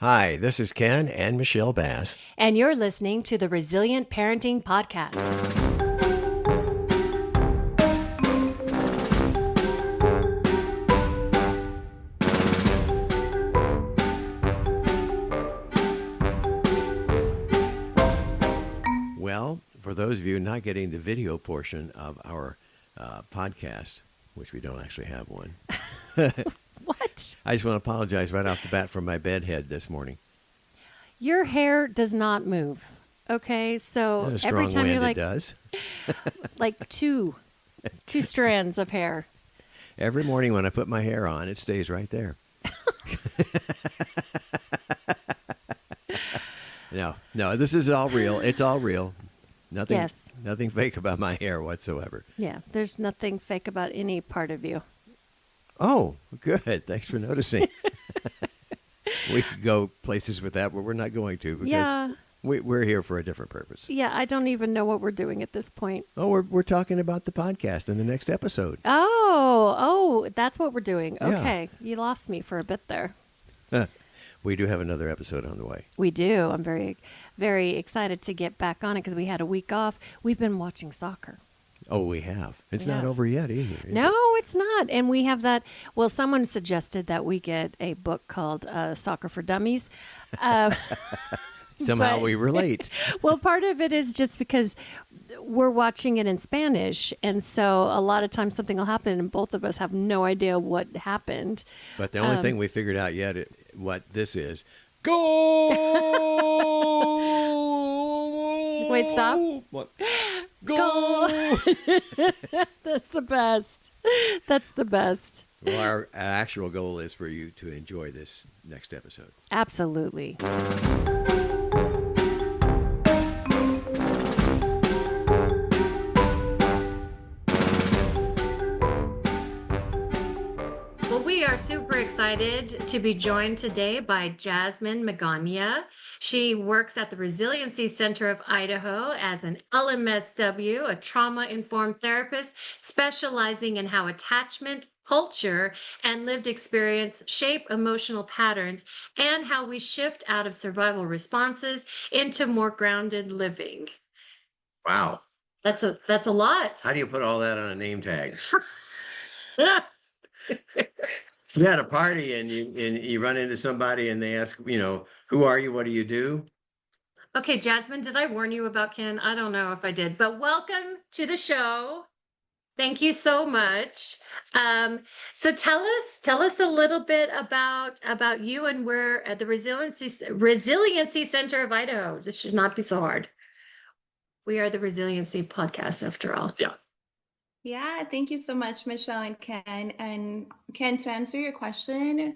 Hi, this is Ken and Michelle Bass. And you're listening to the Resilient Parenting Podcast. Well, for those of you not getting the video portion of our podcast, which we don't actually have one. What? I just want to apologize right off the bat for my bedhead this morning. Your hair does not move. Okay, so A strong every time wind, you're like, it does. like two strands of hair. Every morning when I put my hair on, it stays right there. No, this is all real. It's all real. Nothing fake about my hair whatsoever. Yeah, there's nothing fake about any part of you. Oh, good. Thanks for noticing. We could go places with that, but we're not going to because we're here for a different purpose. Yeah, I don't even know what we're doing at this point. Oh, we're talking about the podcast in the next episode. Oh, that's what we're doing. Yeah. Okay, you lost me for a bit there. We do have another episode on the way. We do. I'm very, very excited to get back on it because we had a week off. We've been watching soccer. Oh, we have. It's Yeah. not over yet either. is No, it? it's not. And we have that. Well, someone suggested that we get a book called Soccer for Dummies. Somehow but- we relate. Well, part of it is just because we're watching it in Spanish. And so a lot of times something will happen and both of us have no idea what happened. But the only thing we figured out yet, what this is, goal! Wait, stop. What? Goal! That's the best. That's the best. Well, our actual goal is for you to enjoy this next episode. Absolutely. Well, we are super excited to be joined today by Jasmine Magana. She works at the Resiliency Center of Idaho as an LMSW, a trauma-informed therapist, specializing in how attachment, culture, and lived experience shape emotional patterns and how we shift out of survival responses into more grounded living. Wow. That's a lot. How do you put all that on a name tag? You had a party and you run into somebody and they ask, who are you? What do you do? Okay, Jasmine, did I warn you about Ken? I don't know if I did, but welcome to the show. Thank you so much. So tell us a little bit about you and where at the Resiliency Center of Idaho. This should not be so hard. We are the Resiliency Podcast, after all. Yeah. Yeah, thank you so much, Michelle and Ken. And Ken, to answer your question,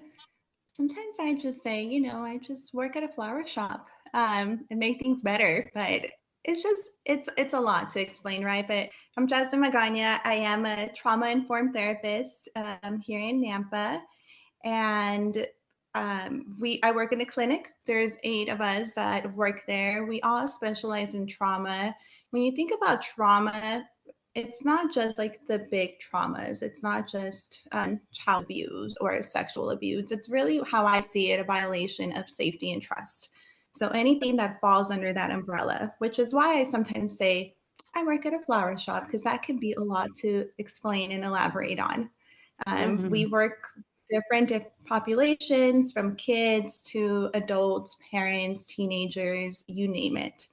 sometimes I just say, I just work at a flower shop and make things better. But it's a lot to explain, right? But I'm Jasmine Magana. I am a trauma-informed therapist here in Nampa. And I work in a clinic. There's 8 of us that work there. We all specialize in trauma. When you think about trauma, it's not just like the big traumas. It's not just child abuse or sexual abuse. It's really how I see it, a violation of safety and trust. So anything that falls under that umbrella, which is why I sometimes say I work at a flower shop, because that can be a lot to explain and elaborate on. We work different populations, from kids to adults, parents, teenagers, you name it.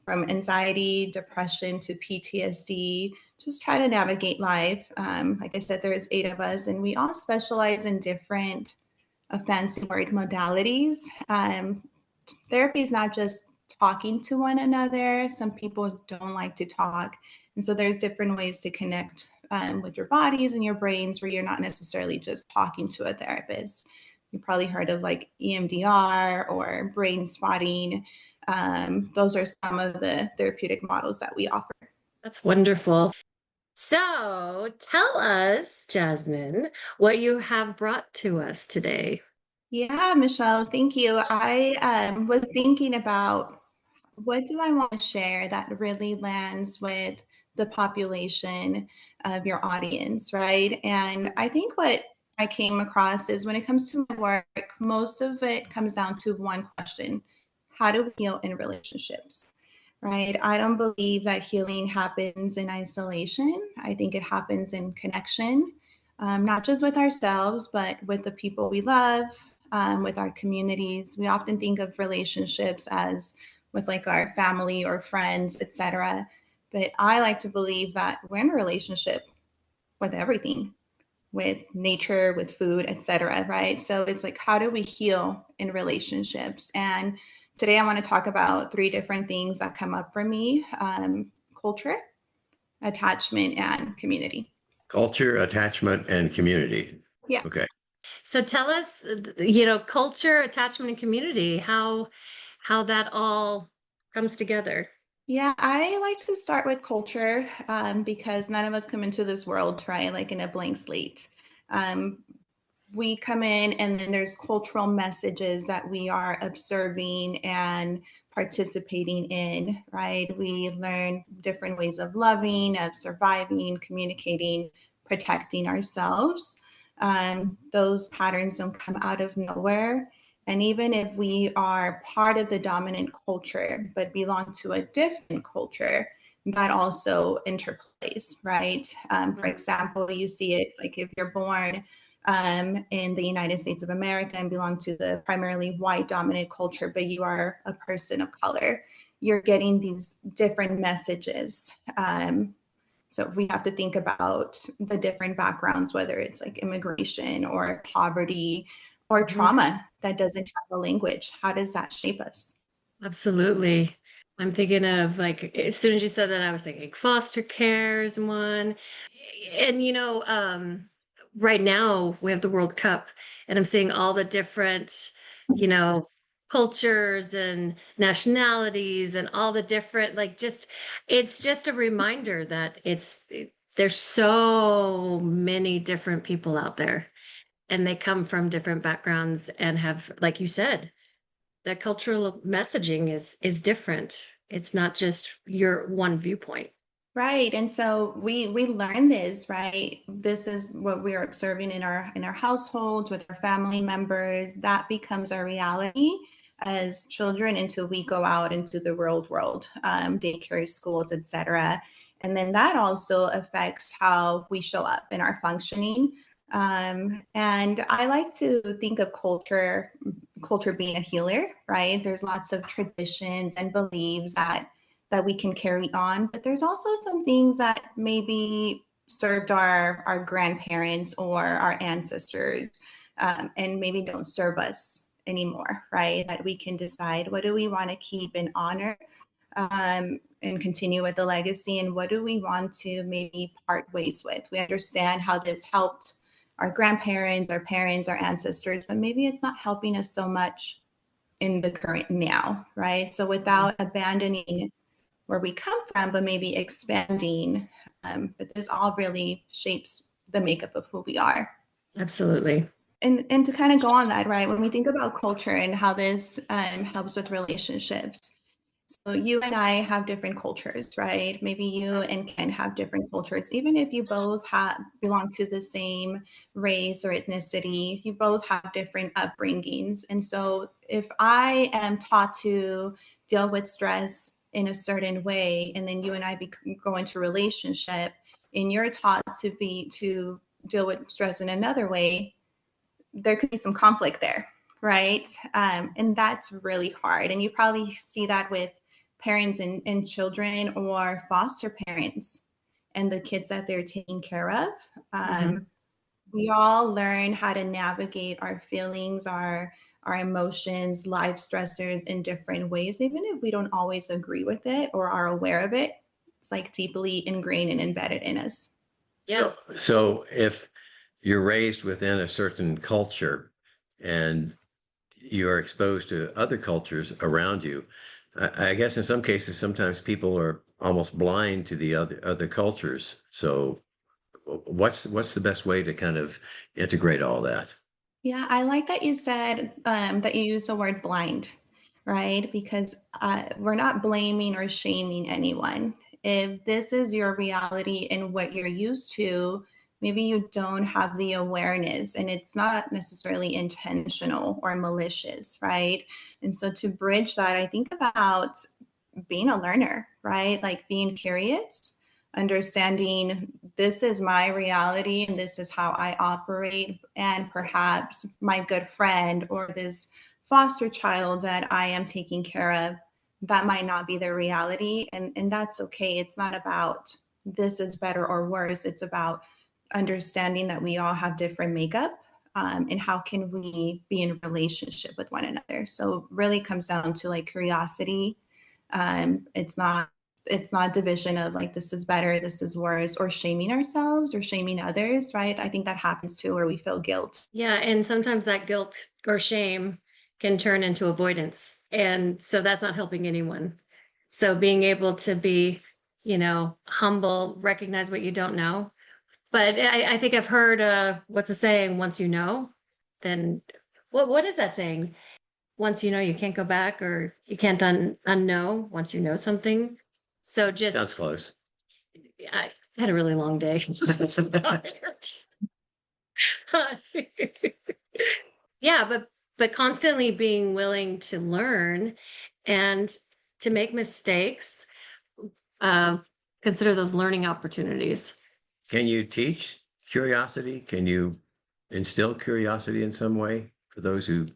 From anxiety, depression to PTSD, just try to navigate life. Like I said, there's 8 of us, and we all specialize in different, fancy word, modalities. Therapy is not just talking to one another. Some people don't like to talk. And so there's different ways to connect with your bodies and your brains where you're not necessarily just talking to a therapist. You probably heard of like EMDR or brain spotting. Those are some of the therapeutic models that we offer. That's wonderful. So tell us, Jasmine, what you have brought to us today. Yeah, Michelle, thank you. I was thinking about what do I want to share that really lands with the population of your audience, right? And I think what I came across is when it comes to my work, most of it comes down to one question: how do we heal in relationships? Right? I don't believe that healing happens in isolation. I think it happens in connection, not just with ourselves, but with the people we love, with our communities. We often think of relationships as with like our family or friends, etc. But I like to believe that we're in a relationship with everything, with nature, with food, etc. Right? So it's like, how do we heal in relationships? And today I want to talk about three different things that come up for me: culture, attachment, and community. Culture, attachment, and community. Yeah. Okay. So tell us, culture, attachment, and community, how that all comes together. Yeah, I like to start with culture, because none of us come into this world, right, like in a blank slate. Um, we come in and then there's cultural messages that we are observing and participating in, right? We learn different ways of loving, of surviving, communicating, protecting ourselves. Those patterns don't come out of nowhere. And even if we are part of the dominant culture but belong to a different culture, that also interplays, right? For example, you see it like if you're born in the United States of America and belong to the primarily white dominant culture, but you are a person of color, you're getting these different messages. So we have to think about the different backgrounds, whether it's like immigration or poverty or trauma that doesn't have a language. How does that shape us? Absolutely. I'm thinking of like, as soon as you said that, I was thinking foster care is one. And right now we have the World Cup, and I'm seeing all the different, you know, cultures and nationalities and all the different, like, just it's just a reminder that there's so many different people out there, and they come from different backgrounds and have, like you said, that cultural messaging is different. It's not just your one viewpoint. Right. And so we learn this, right? This is what we are observing in our households with our family members. That becomes our reality as children until we go out into the real world, daycare, schools, etc. And then that also affects how we show up in our functioning. And I like to think of culture being a healer, right? There's lots of traditions and beliefs that we can carry on. But there's also some things that maybe served our grandparents or our ancestors, and maybe don't serve us anymore, right? That we can decide, what do we want to keep and honor, and continue with the legacy, and what do we want to maybe part ways with. We understand how this helped our grandparents, our parents, our ancestors, but maybe it's not helping us so much in the current now, right? So without abandoning where we come from, but maybe expanding. But this all really shapes the makeup of who we are. Absolutely. And to kind of go on that, right? When we think about culture and how this helps with relationships. So you and I have different cultures, right? Maybe you and Ken have different cultures. Even if you both belong to the same race or ethnicity, you both have different upbringings. And so if I am taught to deal with stress in a certain way, and then you and I go into a relationship, and you're taught to deal with stress in another way, there could be some conflict there, right? And that's really hard. And you probably see that with parents and children or foster parents and the kids that they're taking care of. We all learn how to navigate our feelings, our emotions, life stressors in different ways, even if we don't always agree with it or are aware of it. It's like deeply ingrained and embedded in us. Yeah. So if you're raised within a certain culture and you are exposed to other cultures around you, I guess in some cases, sometimes people are almost blind to the other cultures. So what's the best way to kind of integrate all that? Yeah, I like that you said that you use the word blind, right? Because we're not blaming or shaming anyone. If this is your reality and what you're used to, maybe you don't have the awareness, and it's not necessarily intentional or malicious, right? And so to bridge that, I think about being a learner, right? Like being curious, understanding this is my reality and this is how I operate. And perhaps my good friend or this foster child that I am taking care of, that might not be their reality. And that's okay. It's not about this is better or worse. It's about understanding that we all have different makeup, and how can we be in relationship with one another. So really comes down to like curiosity. It's not division of like this is better, this is worse, or shaming ourselves or shaming others, right? I think that happens too, where we feel guilt. Yeah, and sometimes that guilt or shame can turn into avoidance. And so that's not helping anyone. So being able to be, humble, recognize what you don't know. But I think I've heard what's the saying, once you know, then what is that saying? Once you know, you can't go back, or you can't unknow once you know something. So just Sounds close. I had a really long day. I was so tired. Yeah, but constantly being willing to learn and to make mistakes, uh, consider those learning opportunities. Can you teach curiosity? Can you instill curiosity in some way for those who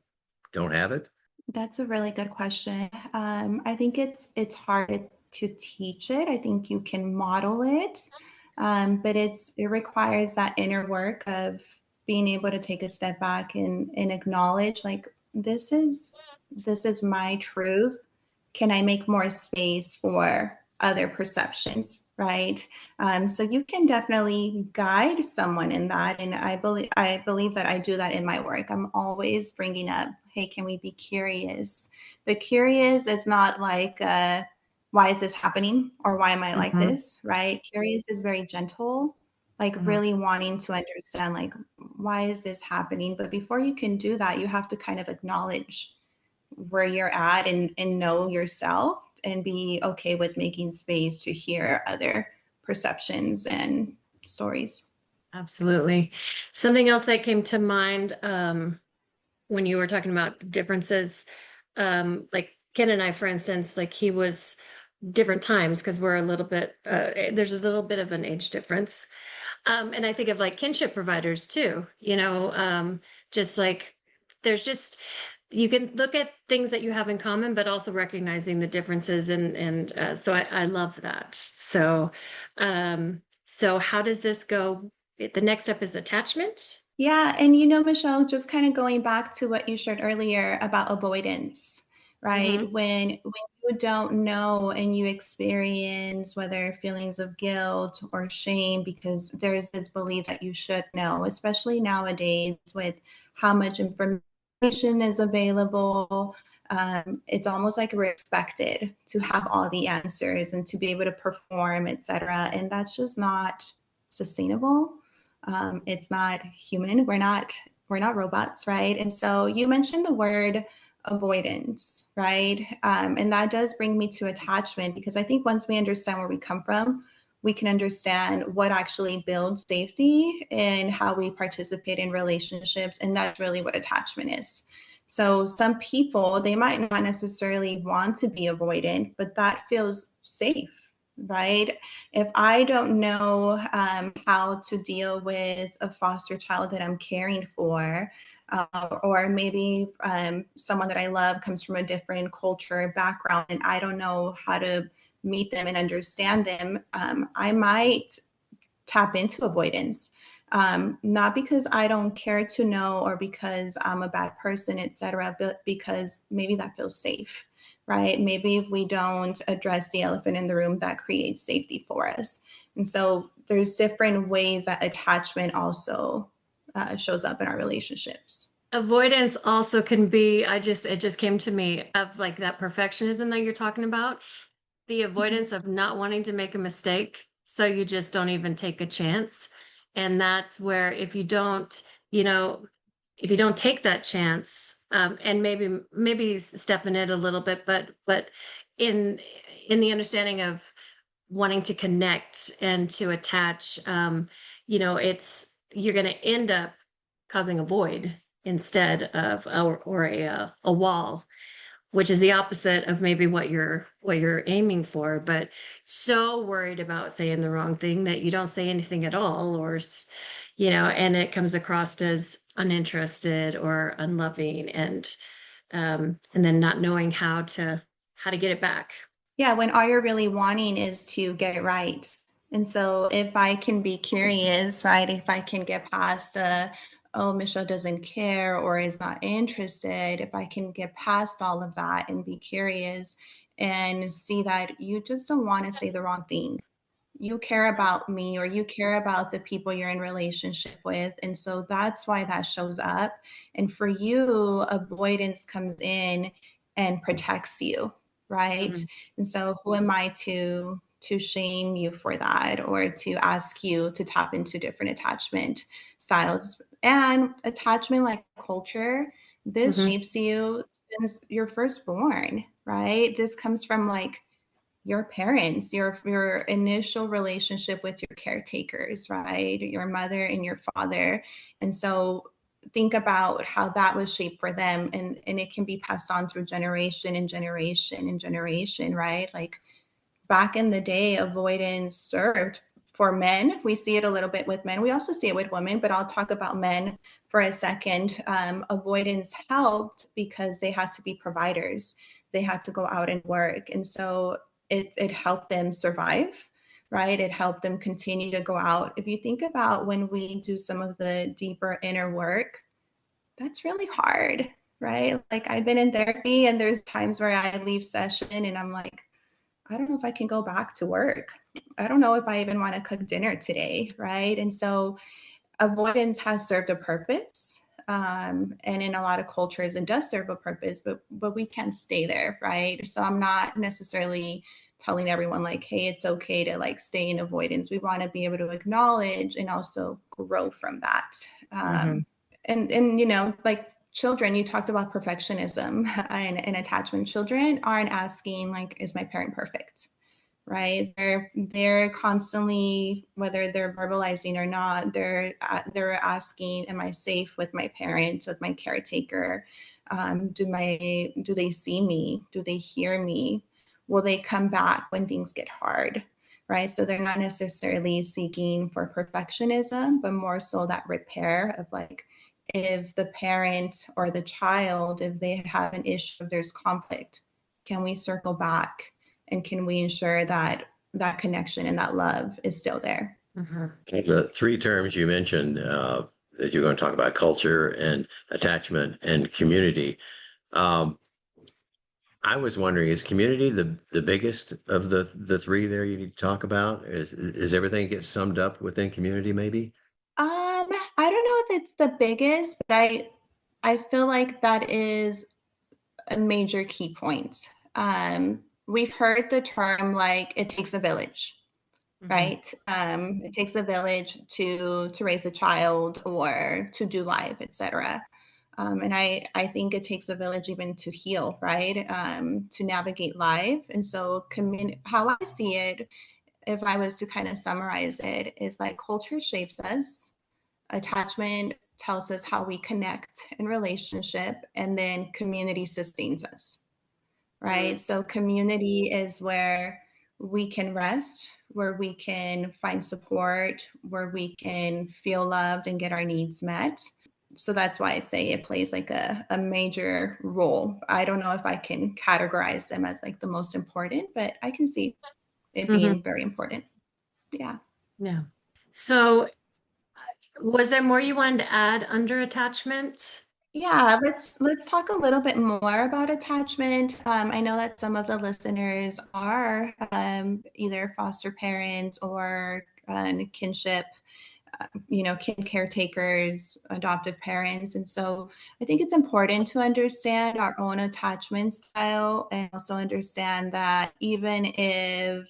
don't have it? That's a really good question. I think it's hard to teach it. I think you can model it, but it requires that inner work of being able to take a step back and acknowledge like this is my truth. Can I make more space for other perceptions, right? So you can definitely guide someone in that, and I believe that I do that in my work. I'm always bringing up, hey, can we be curious? But curious is not like, why is this happening or why am I like Mhm, this, right? Curious is very gentle, like mhm. really wanting to understand, like, why is this happening? But before you can do that, you have to kind of acknowledge where you're at and know yourself and be okay with making space to hear other perceptions and stories. Absolutely. Something else that came to mind when you were talking about differences, like Ken and I, for instance, like he was different times because we're a little bit, there's a little bit of an age difference. And I think of like kinship providers too, just like there's just, you can look at things that you have in common, but also recognizing the differences. And so I love that. So how does this go? The next step is attachment. Yeah, and Michelle, just kind of going back to what you shared earlier about avoidance, Mm-hmm. right? When you don't know and you experience whether feelings of guilt or shame because there is this belief that you should know, especially nowadays with how much information is available. It's almost like we're expected to have all the answers and to be able to perform, etc. And that's just not sustainable. It's not human. We're not robots, right? And so you mentioned the word avoidance, right? And that does bring me to attachment, because I think once we understand where we come from, we can understand what actually builds safety and how we participate in relationships. And that's really what attachment is. So some people, they might not necessarily want to be avoidant, but that feels safe, right? If I don't know how to deal with a foster child that I'm caring for, or maybe someone that I love comes from a different culture background, and I don't know how to meet them and understand them, I might tap into avoidance. Not because I don't care to know or because I'm a bad person, etc., but because maybe that feels safe, right? Maybe if we don't address the elephant in the room, that creates safety for us. And so there's different ways that attachment also shows up in our relationships. Avoidance also can be, it just came to me of like that perfectionism that you're talking about, the Mhm. avoidance of not wanting to make a mistake. So you just don't even take a chance. And that's where you know, if you don't take that chance, and maybe step in it a little bit, but in in the understanding of wanting to connect and to attach, you're going to end up causing a void instead of a wall, which is the opposite of maybe what you're aiming for, but so worried about saying the wrong thing that you don't say anything at all, and it comes across as uninterested or unloving, and then not knowing how to get it back. Yeah, when all you're really wanting is to get it right. And so if I can be curious, right, if I can get past oh, Michelle doesn't care or is not interested, if I can get past all of that and be curious and see that you just don't want to say the wrong thing. You care about me, or you care about the people you're in relationship with. And so that's why that shows up. And for you, avoidance comes in and protects you, right? Mhm. And so who am I to shame you for that, or to ask you to tap into different attachment styles? And attachment, like culture, this Mhm. shapes you since you're firstborn, right? This comes from like your parents, your initial relationship with your caretakers, right? Your mother and your father. And so think about how that was shaped for them, and it can be passed on through generation and generation and generation, right? Like back in the day, avoidance served for men. We see it a little bit with men. We also see it with women, but I'll talk about men for a second. Avoidance helped because they had to be providers. They had to go out and work. And so it helped them survive, right? It helped them continue to go out. If you think about when we do some of the deeper inner work, that's really hard, right? Like I've been in therapy and there's times where I leave session and I'm like, I don't know if I can go back to work. I don't know if I even want to cook dinner today, right? And so avoidance has served a purpose. And in a lot of cultures, it does serve a purpose, but we can't stay there, right? So I'm not necessarily telling everyone like, hey, it's okay to like stay in avoidance. We want to be able to acknowledge and also grow from that. Mhm. And like children, you talked about perfectionism and attachment. Children aren't asking like, is my parent perfect, right? They're constantly, whether they're verbalizing or not, they're asking, am I safe with my parent, with my caretaker? Do they see me? Do they hear me? Will they come back when things get hard? Right. So they're not necessarily seeking for perfectionism, but more so that repair of like, if the parent or the child, if they have an issue, if there's conflict, can we circle back and can we ensure that that connection and that love is still there? Mhm. The three terms you mentioned that you're going to talk about, culture and attachment and community. Um, I was wondering, is community the biggest of the three there you need to talk about? Is everything get summed up within community, maybe? I don't know if it's the biggest, but I feel like that is a major key point. We've heard the term like it takes a village, Mhm. right? It takes a village to raise a child or to do life, etc. And I think it takes a village even to heal, right? To navigate life. And so, how I see it, if I was to kind of summarize it, is like culture shapes us, attachment tells us how we connect in relationship, and then community sustains us, right? So community is where we can rest, where we can find support, where we can feel loved and get our needs met. So that's why I say it plays like a major role. I don't know if I can categorize them as like the most important, but I can see it Mhm. being very important. Yeah. Yeah. So, was there more you wanted to add under attachment? Yeah, let's talk a little bit more about attachment. I know that some of the listeners are either foster parents or kinship, kin caretakers, adoptive parents, and so I think it's important to understand our own attachment style and also understand that even if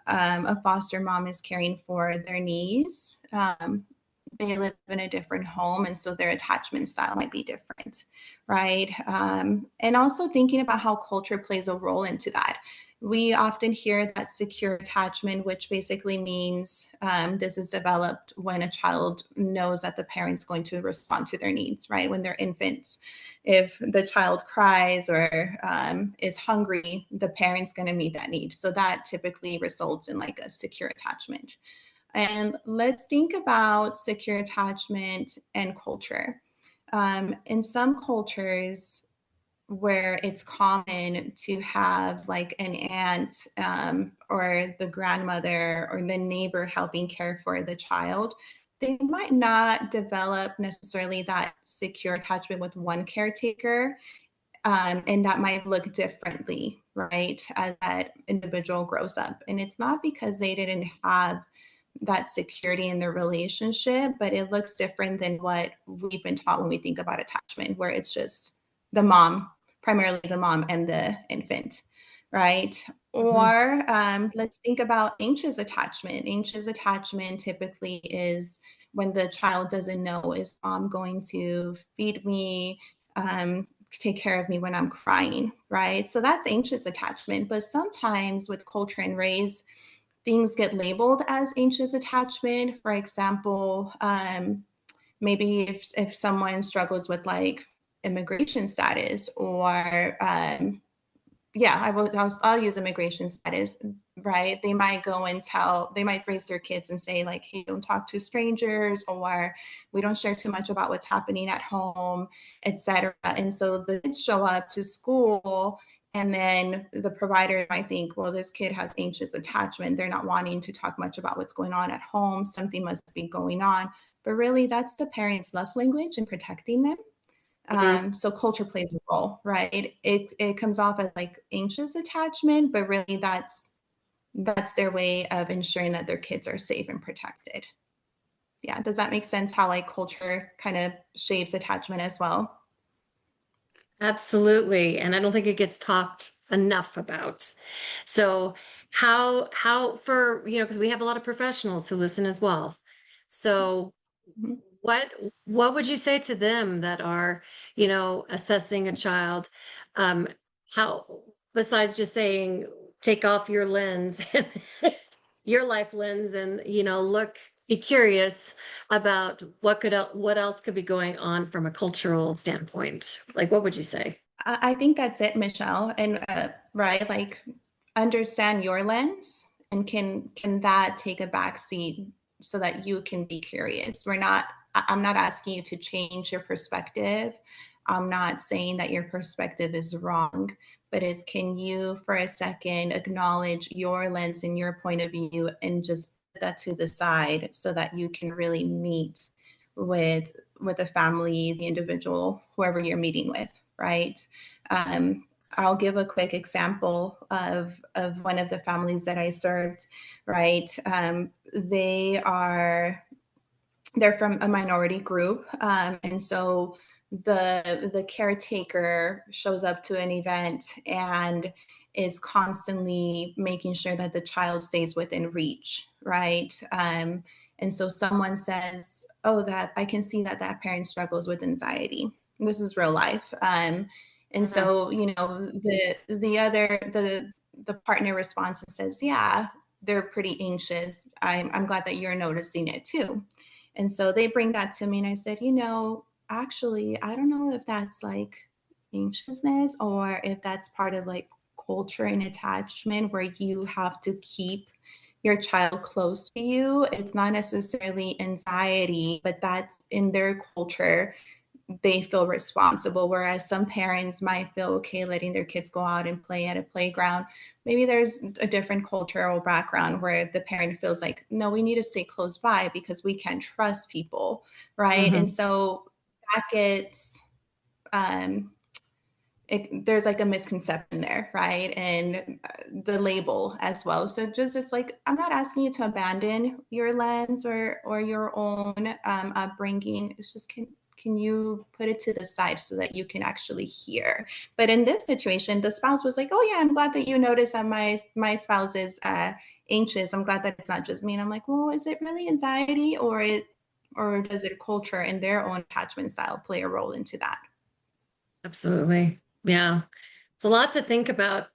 a foster mom is caring for their niece, they live in a different home, and so their attachment style might be different, right? And also thinking about how culture plays a role into that. We often hear that secure attachment, which basically means this is developed when a child knows that the parent's going to respond to their needs, right? When they're infants. If the child cries or is hungry, the parent's going to meet that need. So that typically results in like a secure attachment. And let's think about secure attachment and culture. In some cultures, where it's common to have like an aunt or the grandmother or the neighbor helping care for the child, they might not develop necessarily that secure attachment with one caretaker. And that might look differently, right, as that individual grows up. And it's not because they didn't have that security in their relationship, but it looks different than what we've been taught when we think about attachment, where it's just the mom, primarily the mom and the infant, right? Or let's think about anxious attachment. Anxious attachment typically is when the child doesn't know, is mom going to feed me, take care of me when I'm crying, right? So that's anxious attachment. But sometimes with culture and race, things get labeled as anxious attachment. For example, maybe if someone struggles with like immigration status or I'll use immigration status, right? They might go and they might raise their kids and say like, hey, don't talk to strangers, or we don't share too much about what's happening at home, etc. And so the kids show up to school, and then the provider might think, well, this kid has anxious attachment. They're not wanting to talk much about what's going on at home. Something must be going on. But really, that's the parent's love language in protecting them. So culture plays a role, right? It comes off as like anxious attachment, but really that's their way of ensuring that their kids are safe and protected. Yeah, does that make sense how like culture kind of shapes attachment as well? Absolutely. And I don't think it gets talked enough about. So how for, because we have a lot of professionals who listen as well. So Mhm. what what would you say to them that are, assessing a child? Um, how, besides just saying, take off your lens, your life lens, and be curious about what else could be going on from a cultural standpoint. Like, what would you say? I think that's it, Michelle. And right, like understand your lens, and can that take a back seat so that you can be curious. I'm not asking you to change your perspective. I'm not saying that your perspective is wrong, but it's, can you for a second acknowledge your lens and your point of view and just put that to the side so that you can really meet with the family, the individual, whoever you're meeting with, right? Um, I'll give a quick example of one of the families that I served, right? They're from a minority group, and so the caretaker shows up to an event and is constantly making sure that the child stays within reach, right? And so someone says, oh, that I can see that that parent struggles with anxiety. This is real life. And Mhm. so, the partner responds and says, yeah, they're pretty anxious. I'm glad that you're noticing it too. And so they bring that to me, and I said, actually, I don't know if that's like anxiousness or if that's part of like culture and attachment where you have to keep your child close to you. It's not necessarily anxiety, but that's in their culture. They feel responsible, whereas some parents might feel okay letting their kids go out and play at a playground. Maybe there's a different cultural background where the parent feels like, no, we need to stay close by because we can't trust people, right? And Mhm. so that gets um, there's like a misconception there, right? And the label as well. So just, it's like, I'm not asking you to abandon your lens or your own upbringing. It's just, can you put it to the side so that you can actually hear? But in this situation, the spouse was like, oh yeah, I'm glad that you noticed that my spouse is anxious. I'm glad that it's not just me. And I'm like, well, is it really anxiety, or does it culture and their own attachment style play a role into that? Absolutely. Yeah. It's a lot to think about.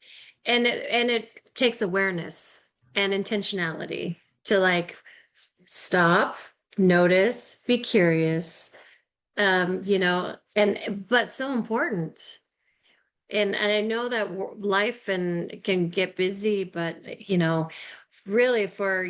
it takes awareness and intentionality to like stop, notice, be curious, but so important. And I know that life and can get busy, but really for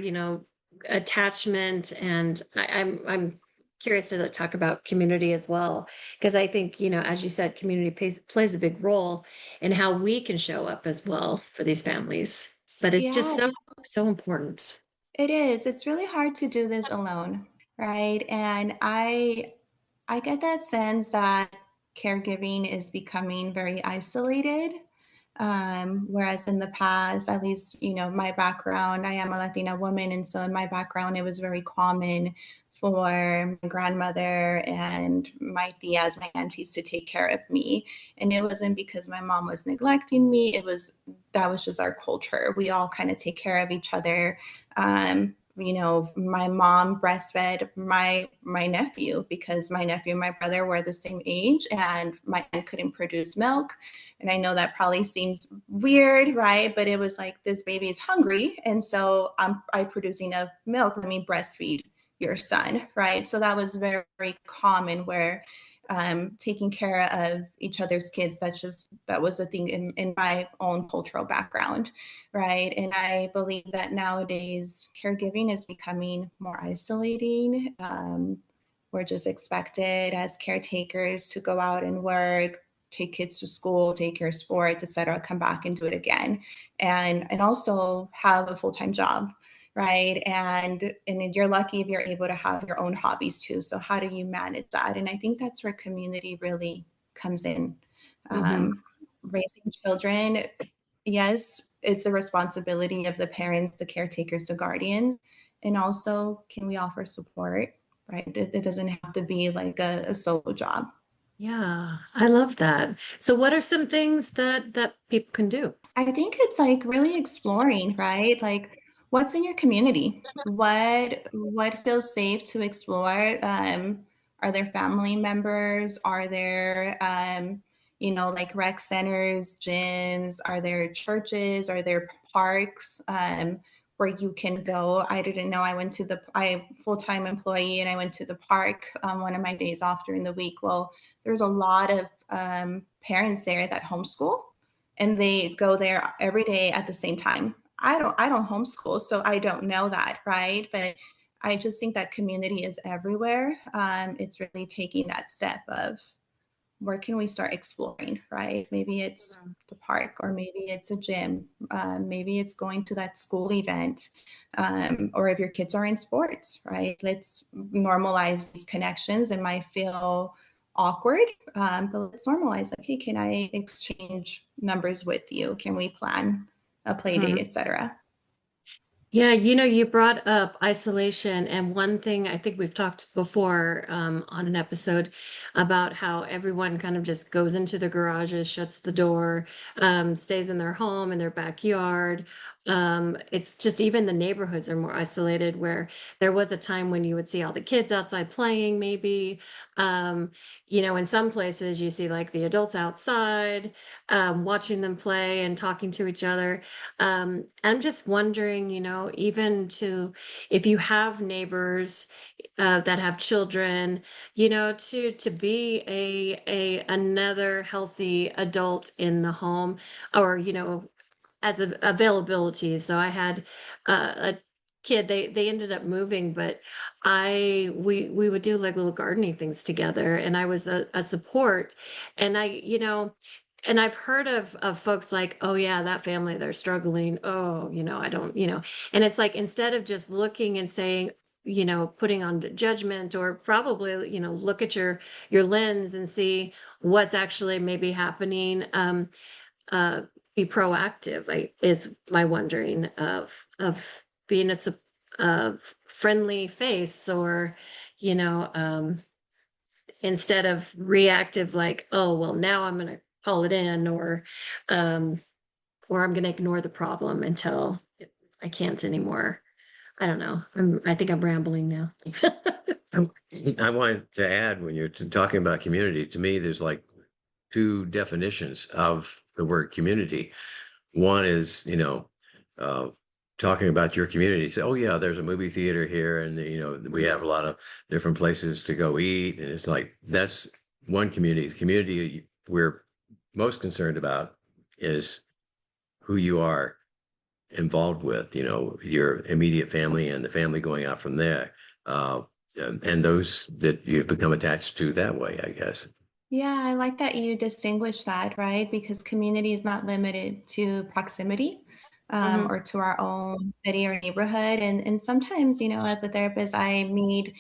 attachment, and I'm curious to talk about community as well, because I think as you said, community plays a big role in how we can show up as well for these families. But it's just Yeah, so important. it is. It's really hard to do this alone, right? And I get that sense that caregiving is becoming very isolated. Whereas in the past, at least, my background, I am a Latina woman. And so in my background, it was very common for my grandmother and my tias, my aunties, to take care of me. And it wasn't because my mom was neglecting me. That was just our culture. We all kind of take care of each other. My mom breastfed my nephew because my nephew and my brother were the same age, and my aunt couldn't produce milk. And I know that probably seems weird, right? But it was like, this baby is hungry, and so I produce enough milk. Let me breastfeed your son, right? So that was very, very common, where taking care of each other's kids, that was a thing in my own cultural background, right? And I believe that nowadays caregiving is becoming more isolating. We're just expected as caretakers to go out and work, take kids to school, take care of sports, etc., come back and do it again, and also have a full-time job, right? And you're lucky if you're able to have your own hobbies too. So how do you manage that? And I think that's where community really comes in. Hmm. Raising children, yes, it's a responsibility of the parents, the caretakers, the guardians, and also can we offer support, right? It doesn't have to be like a solo job. Yeah, I love that. So what are some things that people can do? I think it's like really exploring, right? Like, what's in your community? What feels safe to explore? Are there family members? Are there like rec centers, gyms? Are there churches? Are there parks where you can go? I didn't know. I full-time employee, and I went to the park one of my days off during the week. Well, there's a lot of parents there that homeschool, and they go there every day at the same time. I don't homeschool, so I don't know that, right? But I just think that community is everywhere. It's really taking that step of, where can we start exploring, right? Maybe it's the park, or maybe it's a gym, maybe it's going to that school event, or if your kids are in sports, right? Let's normalize these connections. It might feel awkward, but let's normalize, like, hey, can I exchange numbers with you? Can we plan a play date, Mhm. etc.? Yeah, you brought up isolation, and one thing I think we've talked before on an episode about how everyone kind of just goes into the garages, shuts the door, stays in their home, in their backyard. It's just even the neighborhoods are more isolated, where there was a time when you would see all the kids outside playing, maybe. In some places you see like the adults outside, watching them play and talking to each other. I'm just wondering, even if you have neighbors that have children, to be another healthy adult in the home, or as of availability. So I had a kid. They ended up moving, but we would do like little gardening things together, and I was a support, and and I've heard of folks like, oh yeah, that family, they're struggling. Oh, I don't, and it's like, instead of just looking and saying, putting on judgment, or probably, look at your lens and see what's actually maybe happening. Uh, be proactive, is my wondering of being a friendly face, or you know, um, instead of reactive, like, oh well, now I'm going to call it in, um, or I'm going to ignore the problem until I can't anymore. I don't know. I think I'm rambling now. I wanted to add, when you're talking about community, to me, there's like two definitions of the word community. One is, uh, talking about your community. Say, oh yeah, there's a movie theater here, and we have a lot of different places to go eat, and it's like that's one community. The community we're most concerned about is who you are involved with, your immediate family and the family going out from there, and those that you've become attached to that way, I guess. Yeah, I like that you distinguish that, right? Because community is not limited to proximity Mhm. or to our own city or neighborhood. And sometimes, as a therapist, I meet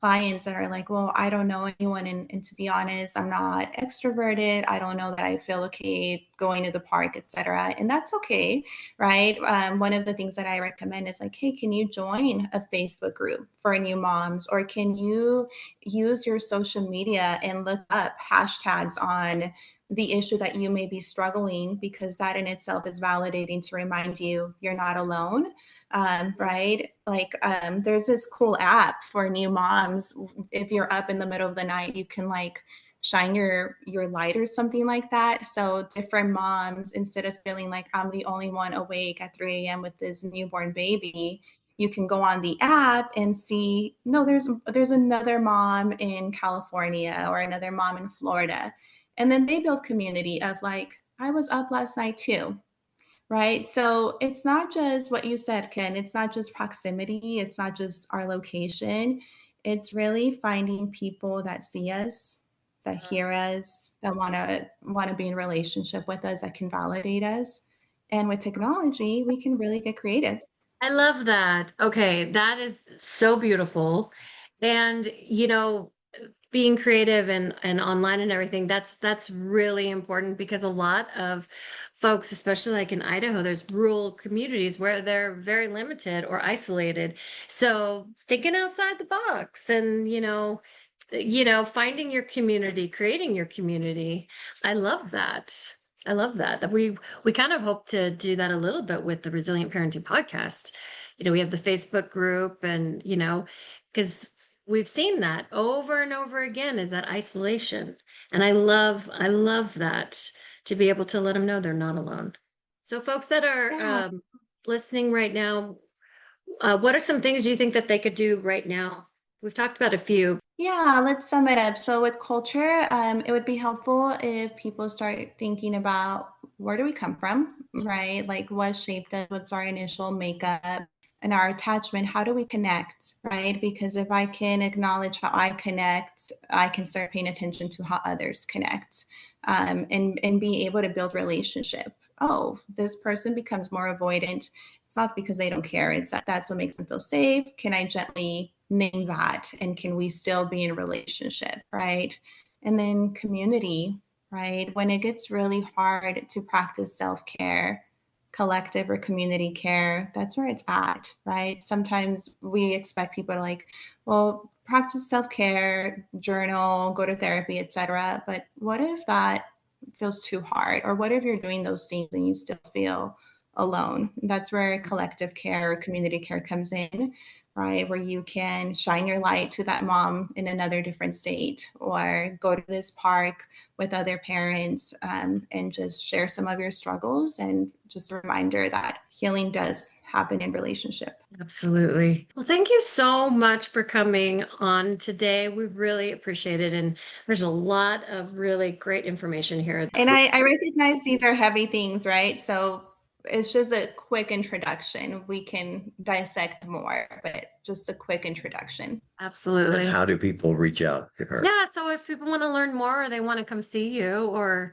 clients that are like, well, I don't know anyone. And to be honest, I'm not extroverted. I don't know that I feel okay going to the park, etc. And that's okay, right? One of the things that I recommend is like, hey, can you join a Facebook group for new moms? Or can you use your social media and look up hashtags on the issue that you may be struggling, because that in itself is validating to remind you you're not alone. Right? Like there's this cool app for new moms. If you're up in the middle of the night, you can like shine your light or something like that. So different moms, instead of feeling like I'm the only one awake at 3 a.m. with this newborn baby, you can go on the app and see, no, there's another mom in California or another mom in Florida. And then they build community of like, I was up last night too, right? So it's not just what you said, Ken. It's not just proximity. It's not just our location. It's really finding people that see us, that hear us, that want to be in relationship with us, that can validate us. And with technology, we can really get creative. I love that. Okay, that is so beautiful. And being creative and online and everything, that's really important because a lot of folks, especially like in Idaho, there's rural communities where they're very limited or isolated. So thinking outside the box and finding your community, creating your community. I love that. I love that. That we kind of hope to do that a little bit with the Resilient Parenting podcast. We have the Facebook group and because we've seen that over and over again is that isolation. And I love that to be able to let them know they're not alone. So folks that are Yeah. listening right now, what are some things you think that they could do right now? We've talked about a few. Yeah, let's sum it up. So with culture, it would be helpful if people start thinking about where do we come from, right? Like what shaped us, what's our initial makeup and our attachment, how do we connect, right? Because if I can acknowledge how I connect, I can start paying attention to how others connect, and be able to build relationship. Oh, this person becomes more avoidant. It's not because they don't care. It's that's what makes them feel safe. Can I gently name that? And can we still be in a relationship, right? And then community, right? When it gets really hard to practice self-care, collective or community care, that's where it's at, right? Sometimes we expect people to like, well, practice self-care, journal, go to therapy, etc. But what if that feels too hard? Or what if you're doing those things and you still feel alone? That's where collective care or community care comes in, right? Where you can shine your light to that mom in another different state, or go to this park with other parents, and just share some of your struggles, and just a reminder that healing does happen in relationship. Absolutely. Well, thank you so much for coming on today. We really appreciate it. And there's a lot of really great information here. And I recognize these are heavy things, right? So it's just a quick introduction. We can dissect more, but just a quick introduction. Absolutely. How do people reach out to her? Yeah, so if people want to learn more or they want to come see you or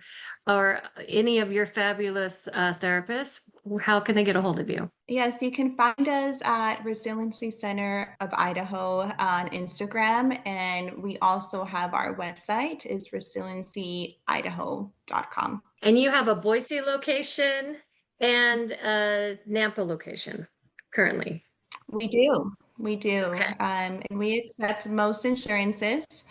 any of your fabulous therapists, how can they get a hold of you? Yes, you can find us at Resiliency Center of Idaho on Instagram. And we also have our website is resiliencyidaho.com. And you have a Boise location and a Nampa location currently. We do. We do. Okay. And we accept most insurances.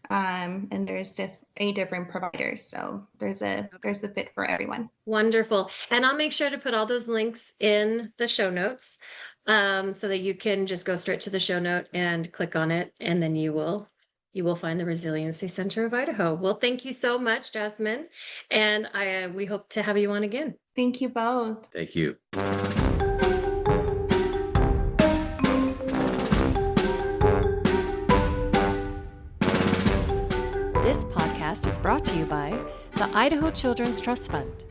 And there's 8 different providers. So there's a fit for everyone. Wonderful. And I'll make sure to put all those links in the show notes, so that you can just go straight to the show note and click on it, and then you will you will find the Resiliency Center of Idaho. Well, thank you so much, Jasmine. And we hope to have you on again. Thank you both. Thank you. This podcast is brought to you by the Idaho Children's Trust Fund.